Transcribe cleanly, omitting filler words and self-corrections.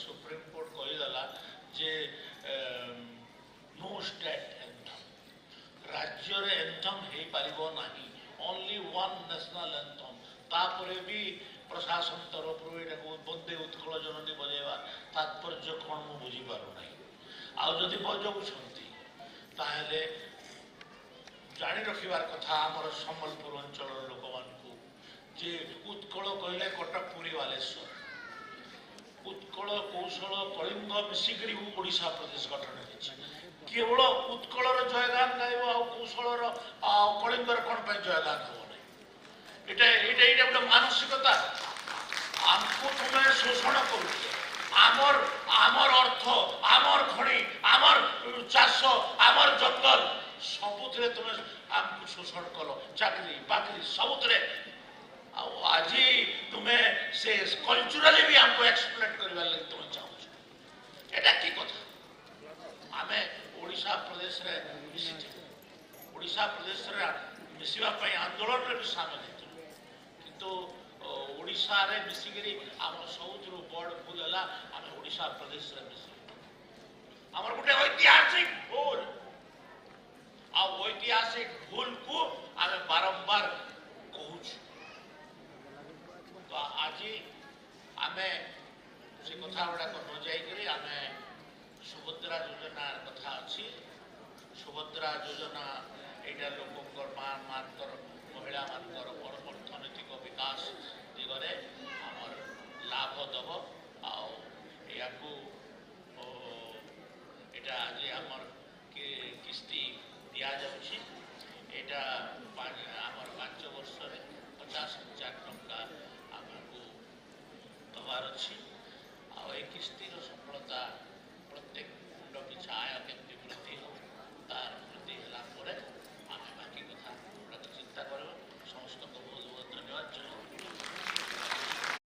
supreme court कहीदेला जे no state anthem राज्य रे anthem हो पारिबो नाही ओनली वन नेशनल एंथम तापरे भी प्रशासन तरफ बंदे उत्कल जननी बजेवा तात्पर्य कौन मु बुझी पारु नाही आउ जदि बजाउछंती ताहेले जानी रखिबार कथा हमर सम्बलपुर अंचल लोक मानकू जे उत्कल कहले कटक पुरी बालेश्वर उत्कल कौशल कलिंग मिसिक ओडिशा प्रदेश गठन केवल उत्कलर जयगान गाइब आ कौशलर कलिंगर कौन पर जयगान हम ना गोटे मानसिकता आमको तुम्हें शोषण कर आमर अर्थ आमर खଣି आमर चाष आमर जंगल सबुथे तुम्हें आमको शोषण कल चाकरी बाकरी सबुथे आज तुम्हें से कल्चराली भी हमको एक्सप्लेट करने लगे तुम्हें चाहूँ एटा की कथा आमे ओडिशा प्रदेश रे मिसिथे ओडिशा प्रदेश रे मिसिबा पई आंदोलन रे भी शामिल हेतु किंतु ओडिशा रे मिसिकरी हम सबुथरु बड़ भूल हला हम ओडिशा प्रदेश रे मिसि हमर गुटे ऐतिहासिक भूल आ ऐतिहासिक भूल को आमे बारंबार कहूछु तो आज आमे से कथा गुड़ा न जाइए आम सुभद्रा योजना कथा अच्छी सुभद्रा योजना यहाँ लोक मानकर महिला मानकर अर्थनैतिक विकास दिगरे आमर लाभ दब आया आज आमर किस्ती दि जाऊँगी यहाँ आमर 5 वर्ष 50,000 टंका आमको दबार अच्छी आ किस्तीर सफलता